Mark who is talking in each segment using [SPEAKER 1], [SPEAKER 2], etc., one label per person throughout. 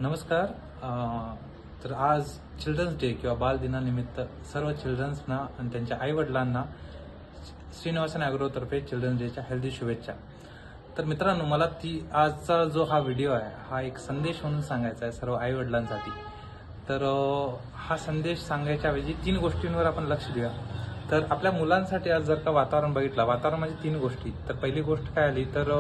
[SPEAKER 1] नमस्कार. तर आज चिल्ड्रन्स डे किंवा बाल दिनानिमित्त सर्व चिल्ड्रन्सना आणि त्यांच्या आईवडिलांना श्रीनिवासन ॲग्रोतर्फे चिल्ड्रन्स डेच्या हेल्दी शुभेच्छा. तर मित्रांनो, मला आजचा जो हा व्हिडिओ आहे हा एक संदेश म्हणून सांगायचा आहे सर्व आईवडिलांसाठी. तर हा संदेश सांगायच्या ऐवजी 3 गोष्टींवर आपण लक्ष देऊया. तर आपल्या मुलांसाठी आज जर का वातावरण बघितलं, वातावरण म्हणजे 3 गोष्टी. तर पहिली गोष्ट काय आली तर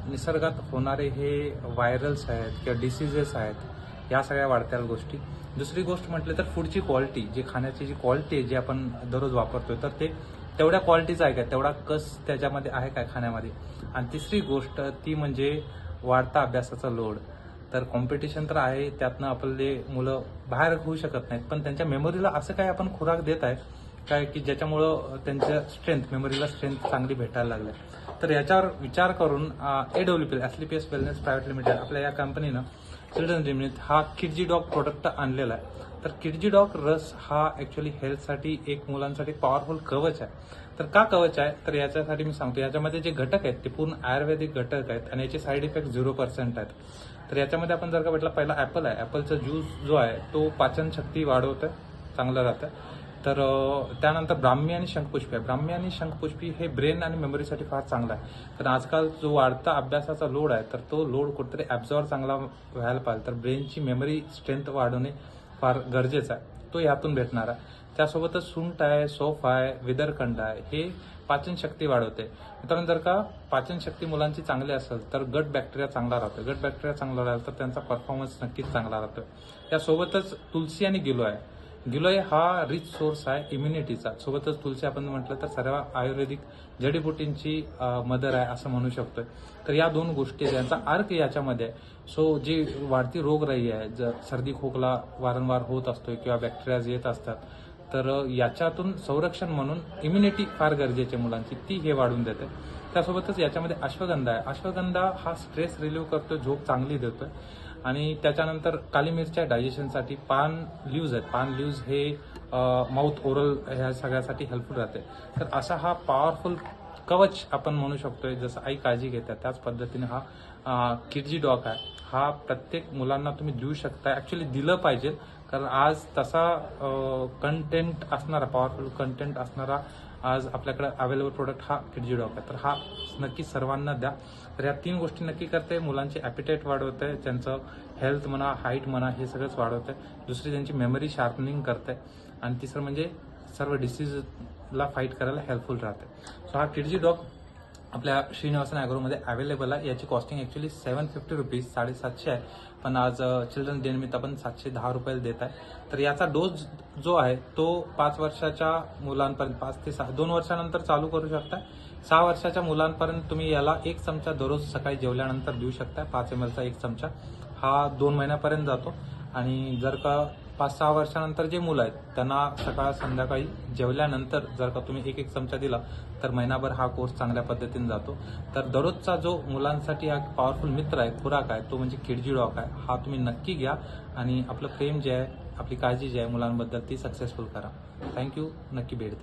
[SPEAKER 1] निसर्गात होणारे हे व्हायरल्स आहेत किंवा डिसीजेस आहेत, या सगळ्या वाढत्या गोष्टी. दुसरी गोष्ट म्हटलं तर फूडची क्वालिटी, जी खाण्याची जी क्वालिटी आहे जी आपण दररोज वापरतोय, तर ते तेवढ्या क्वालिटीचं आहे का, तेवढा कस त्याच्यामध्ये आहे काय खाण्यामध्ये. आणि तिसरी गोष्ट ती म्हणजे वाढता अभ्यासाचा लोड. तर कॉम्पिटिशन तर आहे, त्यातनं आपले मुलं बाहेर होऊ शकत नाहीत, पण त्यांच्या मेमरीला असं काय आपण खुराक देत आहे काय की ज्याच्यामुळं त्यांच्या मेमरीला स्ट्रेंथ चांगली भेटायला लागली. तर याच्यावर विचार करून AWPL ॲस्क्लेपियस वेलनेस प्रायव्हेट लिमिटेड आपल्या या कंपनीनं चिल्ड्रन्स डे निमित्त हा किडजी डॉग प्रोडक्ट आणलेला आहे. तर किडजी डॉग रस हा ॲक्च्युली हेल्थसाठी एक मुलांसाठी पॉवरफुल कवच आहे. तर का कवच आहे तर याच्यासाठी मी सांगतो, याच्यामध्ये जे घटक आहेत ते पूर्ण आयुर्वेदिक घटक आहेत आणि याचे साईड इफेक्ट 0% आहेत. तर याच्यामध्ये आपण जर का म्हटलं, पहिला ॲपल आहे. ॲपलचा ज्यूस जो आहे तो पाचन शक्ती वाढवतं, चांगलं राहतं. तर त्यानंतर ब्राह्मी आणि शंखपुष्पी आहे. ब्राह्मी आणि शंखपुष्पी हे ब्रेन आणि मेमरीसाठी फार चांगलं आहे. तर आजकाल जो वाढता अभ्यासाचा लोड आहे, तर तो लोड कुठेतरी ॲब्झॉर्ब चांगला व्हायला पाहिजे. तर ब्रेनची मेमरी स्ट्रेंथ वाढवणे फार गरजेचं आहे, तो यातून भेटणार आहे. त्यासोबतच सुंठ आहे, सौफ आहे, विदरखंड आहे, हे पाचनशक्ती वाढवते. मित्रांनो, जर का पाचनशक्ती मुलांची चांगली असेल तर गट बॅक्टेरिया चांगला राहतो. गट बॅक्टेरिया चांगला राहिला तर त्यांचा परफॉर्मन्स नक्कीच चांगला राहतो. त्यासोबतच तुलसी आणि गिलोय आहे. गिलोय हा रिच सोर्स आहे इम्युनिटीचा. सोबतच तुलसी आपण म्हटलं तर सर्व आयुर्वेदिक जडीबुटींची मदर आहे असं म्हणू शकतोय. तर या 2 गोष्टी यांचा अर्क याच्यामध्ये आहे. सो जी वाढती रोगराई आहे, जर सर्दी खोकला वारंवार होत असतोय किंवा बॅक्टेरियाज येत असतात, तर याच्यातून संरक्षण म्हणून इम्युनिटी फार गरजेची आहे मुलांची, ती हे वाढून देते. त्यासोबतच याच्यामध्ये अश्वगंधा आहे. अश्वगंधा हा स्ट्रेस रिलीव्ह करतोय, झोप चांगली देतोय. आणि त्याच्यानंतर काली मिरच्या डायजेशनसाठी पान लिव्ज आहेत. पान लिव्ज हे माउथ ओरल ह्या सगळ्यासाठी हेल्पफुल राहते. तर असा हा पॉवरफुल कवच आपण म्हणू शकतोय. जसं आई काळजी घेतात त्याच पद्धतीने हा किडजी डॉग आहे, हा प्रत्येक मुलांना तुम्ही देऊ शकता. ॲक्च्युली दिलं पाहिजे, कारण आज तसा कंटेंट असणारा, पॉवरफुल कंटेंट असणारा आज आपल्याकडे अवेलेबल प्रोडक्ट हा किडजी डॉग आहे. तर हा नक्की सर्वांना द्या. तर या 3 गोष्टी नक्की करते. मुलांची ॲपिटाईट वाढवते, त्यांचं हेल्थ म्हणा, हाईट म्हणा, हे सगळंच वाढवते. दुसरी त्यांची मेमरी शार्पनिंग करते. आणि तिसरं म्हणजे सर्व डिसीजला फाईट करायला हेल्पफुल राहते. सो हा किडजी डॉग आपल्या श्रीनिवासन ॲग्रोमध्ये अवेलेबल आहे. याची कॉस्टिंग ॲक्च्युली ₹750 750 आहे, पण आज चिल्ड्रन्स डे निमित्त आपण ₹710 देत आहे. तर याचा डोस जो आहे तो 5 वर्षाच्या मुलांपर्यंत, 5 ते 6, 2 वर्षानंतर चालू करू शकता. 6 वर्षाच्या मुलांपर्यंत तुम्ही याला 1 चमचा दररोज सकाळी जेवल्यानंतर देऊ शकता. 5 ml चा 1 चमचा हा 2 महिन्यापर्यंत जातो. आणि जर का 5-6 वर्षानंतर जे मुलं आहेत त्यांना सकाळ संध्याकाळी जेवल्यानंतर जर का तुम्ही 1-1 चमचा दिला तर महिनाभर हा कोर्स चांगल्या पद्धतीने जातो. तर दररोजचा जो मुलांसाठी हा पॉवरफुल मित्र आहे, खुराक आहे, तो म्हणजे किडजी डॉग आहे. हा तुम्ही नक्की घ्या आणि आपलं प्रेम जे आहे, आपली काळजी जी आहे मुलांबद्दल, ती सक्सेसफुल करा. थँक्यू. नक्की भेट द्या.